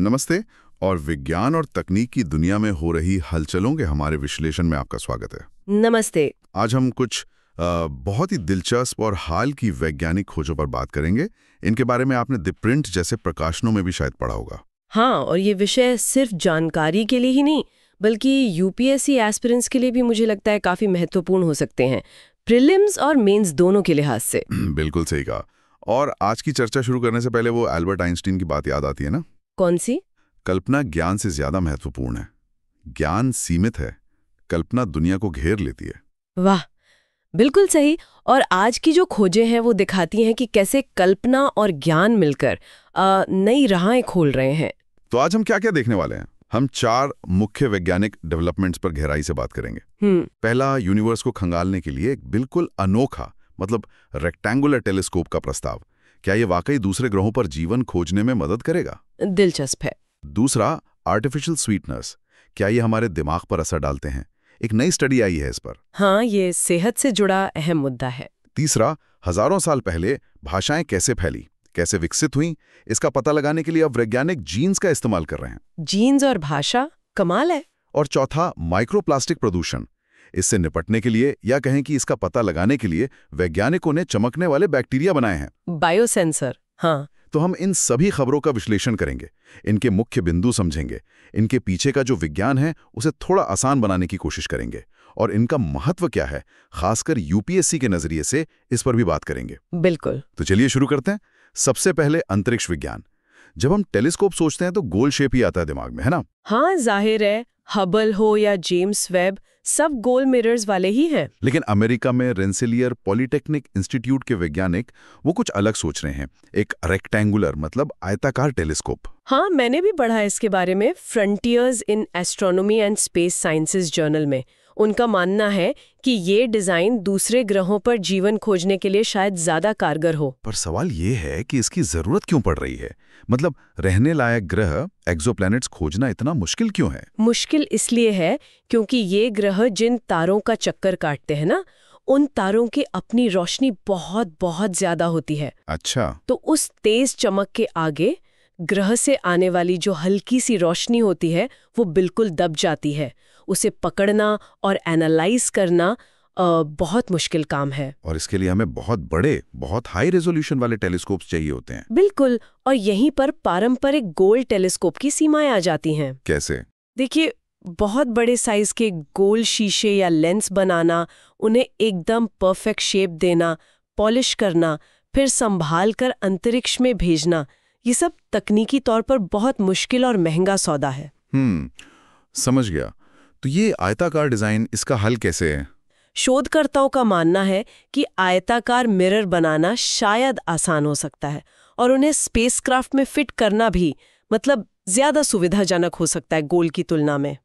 नमस्ते। और विज्ञान और तकनीक की दुनिया में हो रही हलचलों के हमारे विश्लेषण में आपका स्वागत है। नमस्ते। आज हम कुछ बहुत ही दिलचस्प और हाल की वैज्ञानिक खोजों पर बात करेंगे। इनके बारे में आपने द प्रिंट जैसे प्रकाशनों में भी शायद पढ़ा होगा। हाँ, और ये विषय सिर्फ जानकारी के लिए ही नहीं बल्कि यूपीएससी एस्पिरेंट्स के लिए भी मुझे लगता है काफी महत्वपूर्ण हो सकते हैं, प्रीलिम्स और मेंस दोनों के लिहाज से। बिल्कुल सही कहा। और आज की चर्चा शुरू करने से पहले वो एल्बर्ट आइंस्टीन की बात याद आती है ना। कौन सी? कल्पना ज्ञान से ज्यादा महत्वपूर्ण है। ज्ञान सीमित है, कल्पना दुनिया को घेर लेती है। वाह, बिल्कुल सही। और आज की जो खोजें हैं वो दिखाती हैं कि कैसे कल्पना और ज्ञान मिलकर नई राहें खोल रहे हैं। तो आज हम क्या क्या देखने वाले हैं? हम 4 मुख्य वैज्ञानिक डेवलपमेंट्स पर गहराई से बात करेंगे। पहला, यूनिवर्स को खंगालने के लिए एक बिल्कुल अनोखा मतलब रेक्टेंगुलर टेलीस्कोप का प्रस्ताव। क्या ये वाकई दूसरे ग्रहों पर जीवन खोजने में मदद करेगा? दिलचस्प है। दूसरा, आर्टिफिशियल स्वीटनर्स। क्या ये हमारे दिमाग पर असर डालते हैं? एक नई स्टडी आई है इस पर। हाँ, ये सेहत से जुड़ा अहम मुद्दा है। तीसरा, हजारों साल पहले भाषाएं कैसे फैली, कैसे विकसित हुई, इसका पता लगाने के लिए अब वैज्ञानिक जीन्स का इस्तेमाल कर रहे हैं। जीन्स और भाषा, कमाल है। और चौथा, माइक्रोप्लास्टिक प्रदूषण। इससे निपटने के लिए या कहें कि इसका पता लगाने के लिए वैज्ञानिकों ने चमकने वाले बैक्टीरिया बनाए हैं, बायोसेंसर। हाँ, तो हम इन सभी खबरों का विश्लेषण करेंगे, इनके मुख्य बिंदु समझेंगे, इनके पीछे का जो विज्ञान है उसे थोड़ा आसान बनाने की कोशिश करेंगे, और इनका महत्व क्या है खासकर यूपीएससी के नजरिए से, इस पर भी बात करेंगे। बिल्कुल। तो चलिए शुरू करते हैं। सबसे पहले अंतरिक्ष विज्ञान। जब हम टेलीस्कोप सोचते हैं तो गोल शेप ही आता है दिमाग में, है ना? हाँ, जाहिर है, हबल हो या जेम्स वेब, सब गोल मिरर्स वाले ही हैं। लेकिन अमेरिका में रेंसिलियर पॉलिटेक्निक इंस्टीट्यूट के वैज्ञानिक वो कुछ अलग सोच रहे हैं। एक रेक्टेंगुलर मतलब आयताकार टेलीस्कोप। हाँ, मैंने भी पढ़ा इसके बारे में frontiers in astronomy and space sciences journal में। उनका मानना है कि ये डिजाइन दूसरे ग्रहों पर जीवन खोजने के लिए शायद ज्यादा कारगर हो। पर सवाल ये है कि इसकी जरूरत क्यों पड़ रही है? मतलब रहने लायक ग्रह, एक्सोप्लैनेट्स खोजना इतना मुश्किल क्यों है? मुश्किल इसलिए है क्योंकि ये ग्रह जिन तारों का चक्कर काटते हैं ना, उन तारों की अपनी रोशनी बहुत बहुत ज्यादा होती है। अच्छा। तो उस तेज चमक के आगे ग्रह से आने वाली जो हल्की सी रोशनी होती है वो बिल्कुल दब जाती है। उसे पकड़ना और एनालाइज करना बहुत मुश्किल काम है। और इसके लिए हमें बहुत बड़े, बहुत हाई रेजोल्यूशन वाले टेलीस्कोप्स चाहिए होते हैं। बिल्कुल। और यहीं पर पारंपरिक गोल टेलीस्कोप की सीमाएं आ जाती हैं। कैसे? देखिए, बहुत बड़े साइज के गोल शीशे या लेंस बनाना, उन्हें एकदम परफेक्ट शेप देना, पॉलिश करना, फिर संभाल कर अंतरिक्ष में भेजना, ये सब तकनीकी तौर पर बहुत मुश्किल और महंगा सौदा है। समझ गया। तो ये आयताकार डिजाइन, इसका हल कैसे है? शोधकर्ताओं का मानना है कि आयताकार मिरर बनाना शायद आसान हो सकता है, और उन्हें स्पेसक्राफ्ट में फिट करना भी मतलब ज्यादा सुविधाजनक हो सकता है गोल की तुलना में।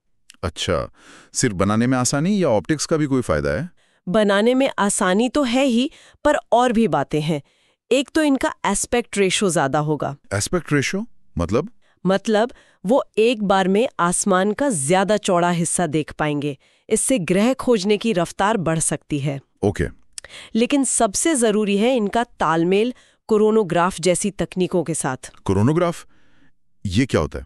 अच्छा, सिर्फ बनाने में आसानी या ऑप्टिक्स का भी कोई फायदा है? बनाने में आसानी तो है ही, पर और भी बातें हैं। एक तो इनका एस्पेक्ट रेशो ज्यादा होगा। एस्पेक्ट रेशो मतलब वो एक बार में आसमान का ज्यादा चौड़ा हिस्सा देख पाएंगे। इससे ग्रह खोजने की रफ्तार बढ़ सकती है। ओके। लेकिन सबसे जरूरी है इनका तालमेल कोरोनोग्राफ जैसी तकनीकों के साथ। कोरोनोग्राफ, ये क्या होता है?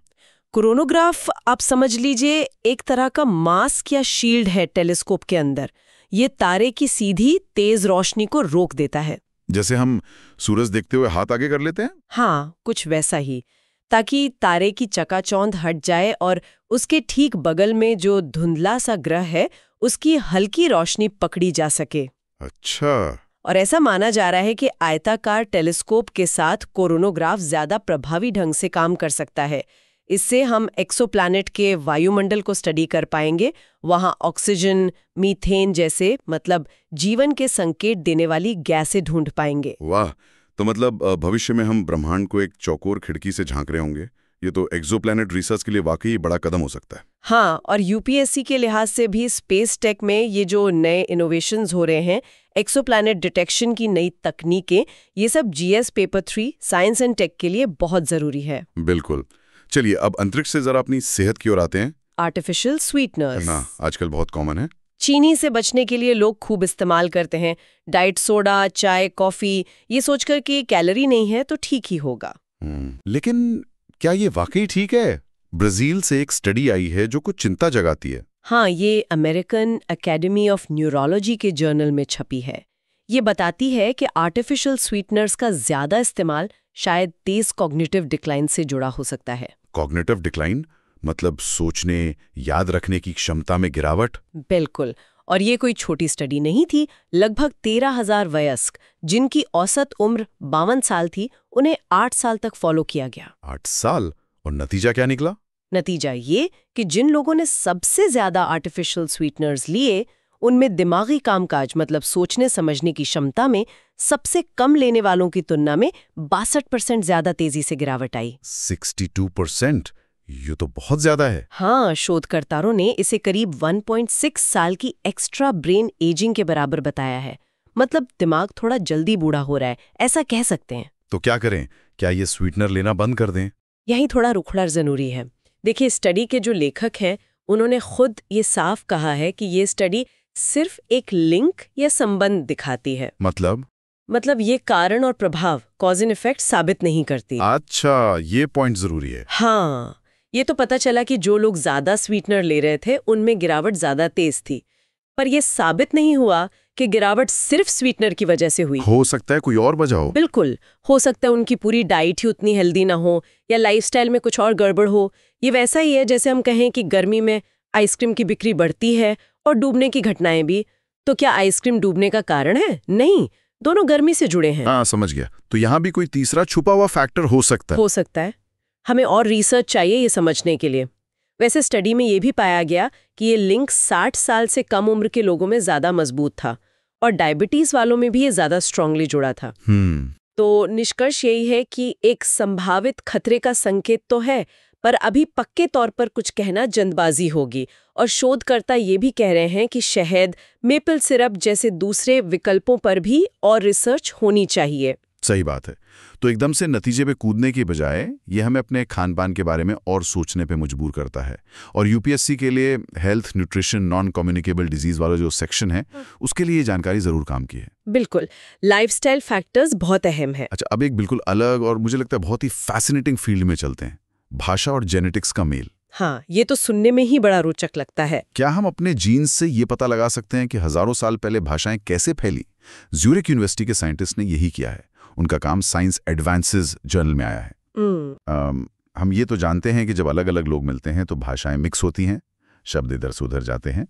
कोरोनोग्राफ आप समझ लीजिए एक तरह का मास्क या शील्ड है टेलीस्कोप के अंदर। ये तारे की सीधी तेज रोशनी को रोक देता है। जैसे हम सूरज देखते हुए हाथ आगे कर लेते हैं? हाँ, कुछ वैसा ही, ताकि तारे की चकाचौंध हट जाए और उसके ठीक बगल में जो धुंधला सा ग्रह है उसकी हल्की रोशनी पकड़ी जा सके। अच्छा। और ऐसा माना जा रहा है कि आयताकार टेलीस्कोप के साथ कोरोनोग्राफ ज्यादा प्रभावी ढंग से काम कर सकता है। इससे हम एक्सोप्लैनेट के वायुमंडल को स्टडी कर पाएंगे, वहां ऑक्सीजन, मीथेन जैसे मतलब जीवन के संकेत देने वाली गैसें ढूंढ पाएंगे। वाह, तो मतलब भविष्य में हम ब्रह्मांड को एक चौकोर खिड़की से झांक रहे होंगे। ये तो एक्सोप्लैनेट रिसर्च के लिए वाकई बड़ा कदम हो सकता है। हाँ, और यूपीएससी के लिहाज से भी स्पेस टेक में ये जो नए इनोवेशंस हो रहे हैं, एक्सोप्लैनेट डिटेक्शन की नई तकनीकें, ये सब GS paper 3 science and tech के लिए बहुत जरूरी है। बिल्कुल। चलिए अब अंतरिक्ष से जरा अपनी सेहत की ओर आते हैं। आर्टिफिशियल स्वीटनर्स ना, आजकल बहुत कॉमन है। चीनी से बचने के लिए लोग खूब इस्तेमाल करते हैं। डाइट सोडा, चाय, कॉफी, ये सोचकर कि कैलोरी नहीं है तो ठीक ही होगा। लेकिन क्या ये वाकई ठीक है? ब्राजील से एक स्टडी आई है जो कुछ चिंता जगाती है। हाँ, ये अमेरिकन एकेडमी ऑफ न्यूरोलॉजी के जर्नल में छपी है। ये बताती है कि आर्टिफिशियल स्वीटनर्स का ज्यादा इस्तेमाल शायद तेज कॉग्निटिव डिक्लाइन से जुड़ा हो सकता है। कॉग्निटिव डिक्लाइन मतलब सोचने, याद रखने की क्षमता में गिरावट? बिल्कुल। और ये कोई छोटी स्टडी नहीं थी। लगभग 13,000 वयस्क जिनकी औसत उम्र 52 साल थी, उन्हें 8 साल तक फॉलो किया गया। 8 साल? और नतीजा क्या निकला? नतीजा ये कि जिन लोगों ने सबसे ज्यादा आर्टिफिशियल स्वीटनर्स लिए, उनमें दिमागी कामकाज मतलब सोचने समझने की क्षमता में सबसे कम लेने वालों की तुलना में 62% ज्यादा तेजी से गिरावट आई। 62%? ये तो बहुत ज्यादा है। हाँ, शोधकर्ताओं ने इसे करीब 1.6 साल की एक्स्ट्रा ब्रेन एजिंग के बराबर बताया है। मतलब दिमाग थोड़ा जल्दी बूढ़ा हो रहा है, ऐसा कह सकते हैं। तो क्या करें? क्या ये स्वीटनर लेना बंद कर दें? यही थोड़ा रुखड़ा जरूरी है। देखिए, स्टडी के जो लेखक हैं उन्होंने खुद ये साफ कहा है कि ये स्टडी सिर्फ एक लिंक या संबंध दिखाती है। मतलब ये कारण और प्रभाव, कॉज एंड इफेक्ट साबित नहीं करती। अच्छा, ये पॉइंट जरूरी है। हाँ, ये तो पता चला कि जो लोग ज्यादा स्वीटनर ले रहे थे उनमें गिरावट ज्यादा तेज थी, पर यह साबित नहीं हुआ कि गिरावट सिर्फ स्वीटनर की वजह से हुई। हो सकता है कोई और वजह हो। बिल्कुल, हो सकता है उनकी पूरी डाइट ही उतनी हेल्दी ना हो या लाइफस्टाइल में कुछ और गड़बड़ हो। ये वैसा ही है जैसे हम कहें कि गर्मी में आइसक्रीम की बिक्री बढ़ती है और डूबने की घटनाएं भी। तो क्या आइसक्रीम डूबने का कारण है? नहीं, दोनों गर्मी से जुड़े हैं। हाँ, समझ गया। तो यहाँ भी कोई तीसरा छुपा हुआ फैक्टर हो सकता है। हमें और रिसर्च चाहिए ये समझने के लिए। वैसे स्टडी में ये भी पाया गया कि ये लिंक 60 साल से कम उम्र के लोगों में ज्यादा मजबूत था और डायबिटीज वालों में भी ये ज्यादा स्ट्रांगली जुड़ा था। तो निष्कर्ष यही है कि एक संभावित खतरे का संकेत तो है, पर अभी पक्के तौर पर कुछ कहना जल्दबाजी होगी। और शोधकर्ता ये भी कह रहे हैं कि शहद, मेपल सिरप जैसे दूसरे विकल्पों पर भी और रिसर्च होनी चाहिए। सही बात है। तो एकदम से नतीजे पे कूदने की बजाय ये हमें अपने खान पान के बारे में और सोचने पे मजबूर करता है। और यूपीएससी के लिए health, nutrition, non communicable disease वाला जो सेक्शन है, उसके लिए ये जानकारी जरूर काम की है। बिल्कुल, लाइफस्टाइल फैक्टर्स बहुत अहम है। अच्छा, अब एक बिल्कुल अलग और मुझे लगता है बहुत ही फैसिनेटिंग फील्ड में चलते हैं, भाषा और जेनेटिक्स का मेल। हाँ, ये तो सुनने में ही बड़ा रोचक लगता है। क्या हम अपने जीन्स से ये पता लगा सकते हैं कि हजारों साल पहले भाषाएं कैसे फैली? ज्यूरिक यूनिवर्सिटी के साइंटिस्ट ने यही किया है। उनका काम साइंस एडवांसेस जर्नल में आया है। हम ये तो जानते हैं कि जब अलग अलग लोग मिलते हैं तो भाषाएं मिक्स होती हैं, शब्द इधर से उधर जाते हैं,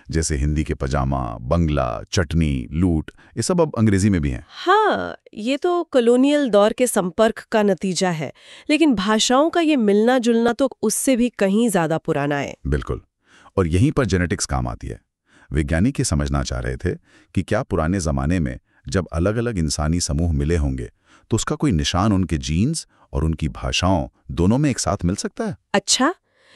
जैसे हिंदी के पजामा, बंगला, चटनी, लूट, ये सब अब अंग्रेजी में भी हैं। हाँ, ये तो कॉलोनियल दौर के संपर्क का नतीजा है, लेकिन भाषाओं का ये मिलना जुलना तो उससे भी कहीं ज्यादा पुराना है। बिल्कुल, और यहीं पर जेनेटिक्स काम आती है। वैज्ञानिक ये समझना चाह रहे थे कि क्या पुराने जमाने में जब अलग अलग इंसानी समूह मिले होंगे तो उसका कोई निशान उनके जीन्स और उनकी भाषाओं दोनों में एक साथ मिल सकता है। अच्छा,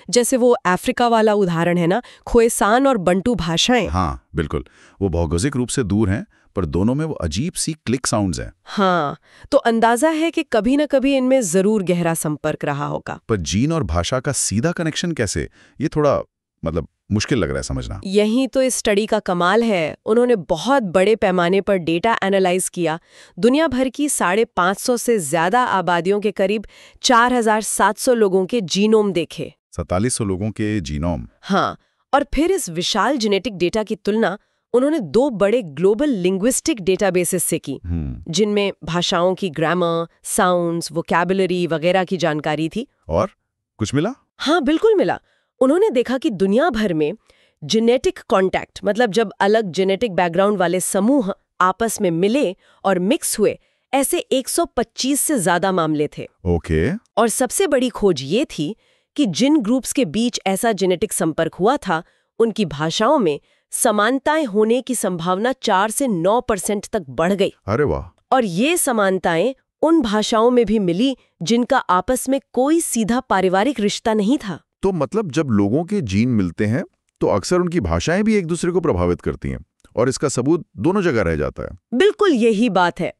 जैसे वो अफ्रीका वाला उदाहरण है ना, खोएसान और बंटू भाषाएं। हाँ बिल्कुल, वो भौगोलिक रूप से दूर हैं पर दोनों में वो अजीब सी क्लिक साउंड्स हैं। हाँ, तो अंदाजा है कि कभी न कभी इनमें जरूर गहरा संपर्क रहा होगा। पर जीन और भाषा का सीधा कनेक्शन कैसे, ये थोड़ा मुश्किल लग रहा है समझना। यही तो इस स्टडी का कमाल है। उन्होंने बहुत बड़े पैमाने पर डेटा एनालाइज किया। दुनिया भर की 550 से ज्यादा आबादियों के करीब 4700 लोगों के जीनोम देखे। 4700 लोगों के जीनोम? हाँ, और फिर इस विशाल जेनेटिक डेटा की तुलना उन्होंने 2 बड़े ग्लोबल लिंग्विस्टिक डेटाबेसेस से की, जिनमें भाषाओं की ग्रामर, साउंड्स, वोकैबुलरी वगैरह की जानकारी थी। और कुछ मिला? हाँ, बिल्कुल मिला। उन्होंने देखा कि दुनिया भर में जेनेटिक कॉन्टैक्ट, मतलब जब अलग जेनेटिक बैकग्राउंड वाले समूह आपस में मिले और मिक्स हुए, ऐसे 125 से ज्यादा मामले थे। ओके। और सबसे बड़ी खोज ये थी कि जिन ग्रुप्स के बीच ऐसा जेनेटिक संपर्क हुआ था, उनकी भाषाओं में समानताएं होने की संभावना 4 से 9% तक बढ़ गई। अरे वाह! और ये समानताएं उन भाषाओं में भी मिली जिनका आपस में कोई सीधा पारिवारिक रिश्ता नहीं था। तो मतलब जब लोगों के जीन मिलते हैं तो अक्सर उनकी भाषाएं भी एक दूसरे को प्रभावित करती हैं, और इसका सबूत दोनों जगह रह जाता है। बिल्कुल यही बात है।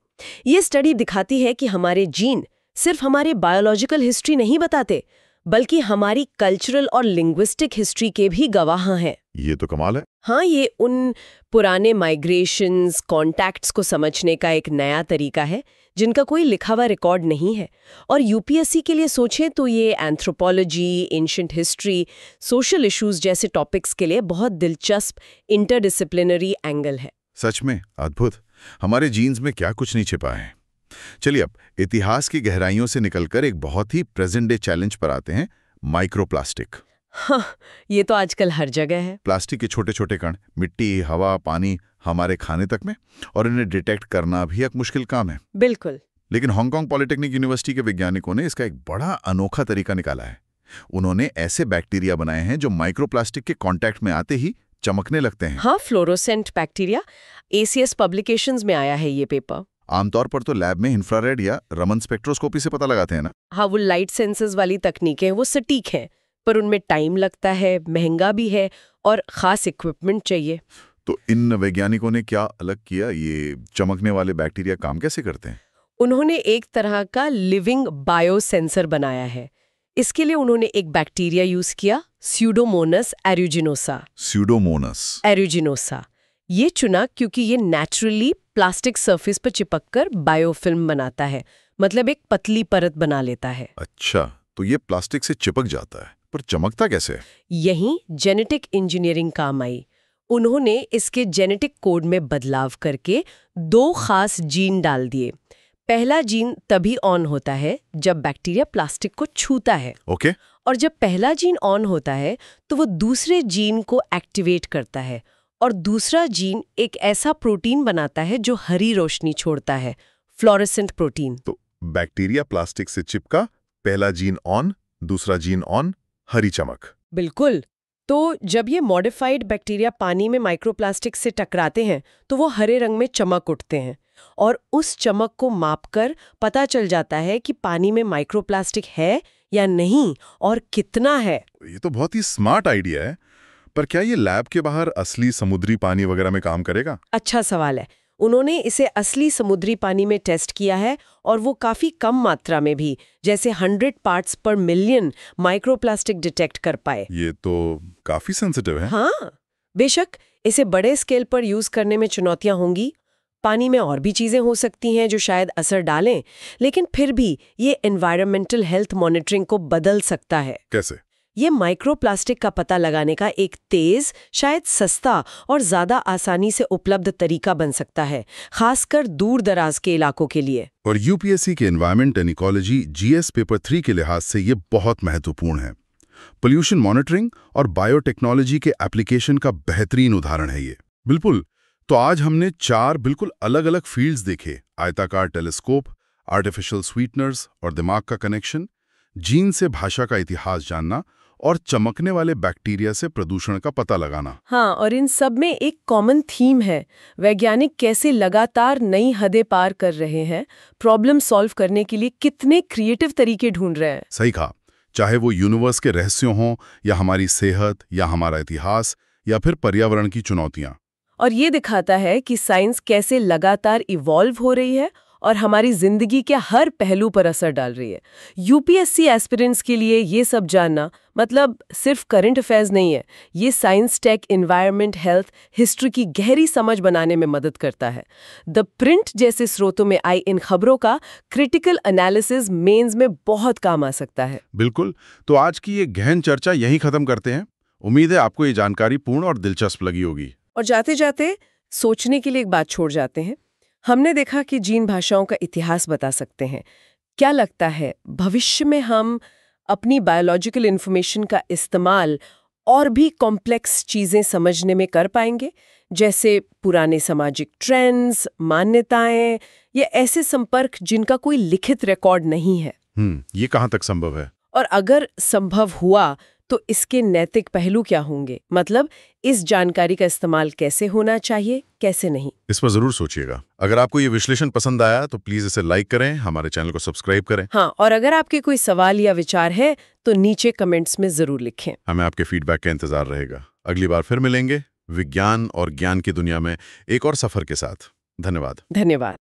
ये स्टडी दिखाती है कि हमारे जीन सिर्फ हमारे बायोलॉजिकल हिस्ट्री नहीं बताते, बल्कि हमारी कल्चरल और लिंग्विस्टिक हिस्ट्री के भी गवाह हैं। ये तो कमाल है। हाँ, ये उन पुराने माइग्रेशंस, कॉन्टैक्ट्स को समझने का एक नया तरीका है जिनका कोई लिखा हुआ रिकॉर्ड नहीं है। और यूपीएससी के लिए सोचें तो ये anthropology, ancient history, social issues जैसे टॉपिक्स के लिए बहुत दिलचस्प इंटरडिसिप्लिनरी एंगल है। सच में अद्भुत। हमारे जीन्स में क्या कुछ नहीं छिपा है। चलिए अब इतिहास की गहराइयों से निकलकर एक बहुत ही प्रेजेंट डे चैलेंज पर आते हैं, माइक्रोप्लास्टिक। हाँ, ये तो आजकल हर जगह है। प्लास्टिक के छोटे छोटे कण मिट्टी, हवा, पानी, हमारे खाने तक में, और इन्हें डिटेक्ट करना भी एक मुश्किल काम है। बिल्कुल। लेकिन हांगकांग पॉलिटेक्निक यूनिवर्सिटी के वैज्ञानिकों ने इसका एक बड़ा अनोखा तरीका निकाला है। उन्होंने ऐसे बैक्टीरिया बनाए हैं जो माइक्रोप्लास्टिक के कांटेक्ट में आते ही चमकने लगते हैं। हाँ, फ्लोरोसेंट बैक्टीरिया। ACS पब्लिकेशंस में आया है ये पेपर। आमतौर पर तो लैब में इंफ्रारेड या रमन स्पेक्ट्रोस्कोपी से पता लगाते हैं ना। हाँ, वो लाइट सेंसर्स वाली तकनीकें हैं, वो सटीक हैं, पर उनमें टाइम लगता है, महंगा भी है और खास इक्विपमेंट चाहिए। तो इन वैज्ञानिकों ने क्या अलग किया? ये चमकने वाले बैक्टीरिया काम कैसे करते हैं? उन्होंने एक तरह का लिविंग बायोसेंसर बनाया है। इसके लिए उन्होंने एक बैक्टीरिया यूज किया, स्यूडोमोनास एरुजिनोसा। स्यूडोमोनास एरुजिनोसा ये चुना क्योंकि ये नेचुरली प्लास्टिक सरफेस पर चिपककर बायोफिल्म बनाता है, मतलब एक पतली परत बना लेता है। अच्छा, तो ये प्लास्टिक से चिपक जाता है, पर चमकता कैसे? यहीं जेनेटिक इंजीनियरिंग काम आई। उन्होंने इसके जेनेटिक कोड में बदलाव करके 2 खास जीन डाल दिए। पहला जीन तभी ऑन होता है जब बैक्टीरिया प्लास्टिक को छूता है। ओके। और जब पहला जीन ऑन होता है तो वो दूसरे जीन को एक्टिवेट करता है, और दूसरा जीन एक ऐसा प्रोटीन बनाता है जो हरी रोशनी छोड़ता है, फ्लोरेसेंट प्रोटीन। तो बैक्टीरिया प्लास्टिक से चिपका, पहला जीन ऑन, दूसरा जीन ऑन, हरी चमक। बिल्कुल। तो जब ये मॉडिफाइड बैक्टीरिया पानी में माइक्रोप्लास्टिक से टकराते हैं तो वो हरे रंग में चमक उठते हैं, और उस चमक को मापकर पता चल जाता है कि पानी में माइक्रोप्लास्टिक है या नहीं और कितना है। ये तो बहुत ही स्मार्ट आइडिया है, पर क्या ये लैब के बाहर असली समुद्री पानी वगैरह में काम करेगा? अच्छा सवाल है। उन्होंने इसे असली समुद्री पानी में टेस्ट किया है, और वो काफी कम मात्रा में भी, जैसे 100 पार्ट्स पर मिलियन माइक्रोप्लास्टिक डिटेक्ट कर पाए। ये तो काफी सेंसिटिव है। हाँ, बेशक इसे बड़े स्केल पर यूज करने में चुनौतियां होंगी। पानी में और भी चीजें हो सकती हैं जो शायद असर डालें, लेकिन फिर भी ये एनवायरमेंटल हेल्थ मॉनिटरिंग को बदल सकता है। कैसे? ये माइक्रोप्लास्टिक का पता लगाने का एक तेज, शायद सस्ता और ज्यादा आसानी से उपलब्ध तरीका बन सकता है, खासकर दूर दराज के इलाकों के लिए। और यूपीएससी के environment and ecology GS paper 3 के लिहाज से ये बहुत महत्वपूर्ण है। पोल्यूशन मॉनिटरिंग और बायोटेक्नोलॉजी के एप्लीकेशन का बेहतरीन उदाहरण है ये। बिल्कुल। तो आज हमने 4 बिल्कुल अलग अलग फील्ड्स देखे: आयताकार टेलीस्कोप, आर्टिफिशियल स्वीटनर्स और दिमाग का कनेक्शन, जीन से भाषा का इतिहास जानना, और चमकने वाले बैक्टीरिया से प्रदूषण का पता लगाना। हाँ, और इन सब में एक कॉमन थीम है। वैज्ञानिक कैसे लगातार नई हदें पार कर रहे हैं, प्रॉब्लम सॉल्व करने के लिए कितने क्रिएटिव तरीके ढूंढ रहे हैं। सही कहा। चाहे वो यूनिवर्स के रहस्यों हों, या हमारी सेहत, या हमारा इतिहास, या फिर पर्यावरण की चुनौतियां। और ये दिखाता है कि साइंस कैसे लगातार इवॉल्व हो रही है और हमारी जिंदगी के हर पहलू पर असर डाल रही है। यूपीएससी एस्पिरेंट्स के लिए ये सब जानना मतलब सिर्फ करंट अफेयर्स नहीं है, ये science, tech, environment, health, history की गहरी समझ बनाने में मदद करता है। द प्रिंट जैसे स्रोतों में आई इन खबरों का क्रिटिकल एनालिसिस मेंस में बहुत काम आ सकता है। बिल्कुल। तो आज की ये गहन चर्चा यहीं खत्म करते हैं। उम्मीद है आपको ये जानकारी पूर्ण और दिलचस्प लगी होगी। और जाते जाते सोचने के लिए एक बात छोड़ जाते हैं। हमने देखा कि जीन भाषाओं का इतिहास बता सकते हैं। क्या लगता है भविष्य में हम अपनी बायोलॉजिकल इन्फॉर्मेशन का इस्तेमाल और भी कॉम्प्लेक्स चीजें समझने में कर पाएंगे, जैसे पुराने सामाजिक ट्रेंड्स, मान्यताएं, या ऐसे संपर्क जिनका कोई लिखित रिकॉर्ड नहीं है? ये कहाँ तक संभव है? और अगर संभव हुआ तो इसके नैतिक पहलू क्या होंगे? मतलब इस जानकारी का इस्तेमाल कैसे होना चाहिए, कैसे नहीं? इस पर जरूर सोचिएगा। अगर आपको ये विश्लेषण पसंद आया तो प्लीज इसे लाइक करें, हमारे चैनल को सब्सक्राइब करें। हाँ, और अगर आपके कोई सवाल या विचार है तो नीचे कमेंट्स में जरूर लिखें। हमें आपके फीडबैक का इंतजार रहेगा। अगली बार फिर मिलेंगे विज्ञान और ज्ञान की दुनिया में एक और सफर के साथ। धन्यवाद। धन्यवाद।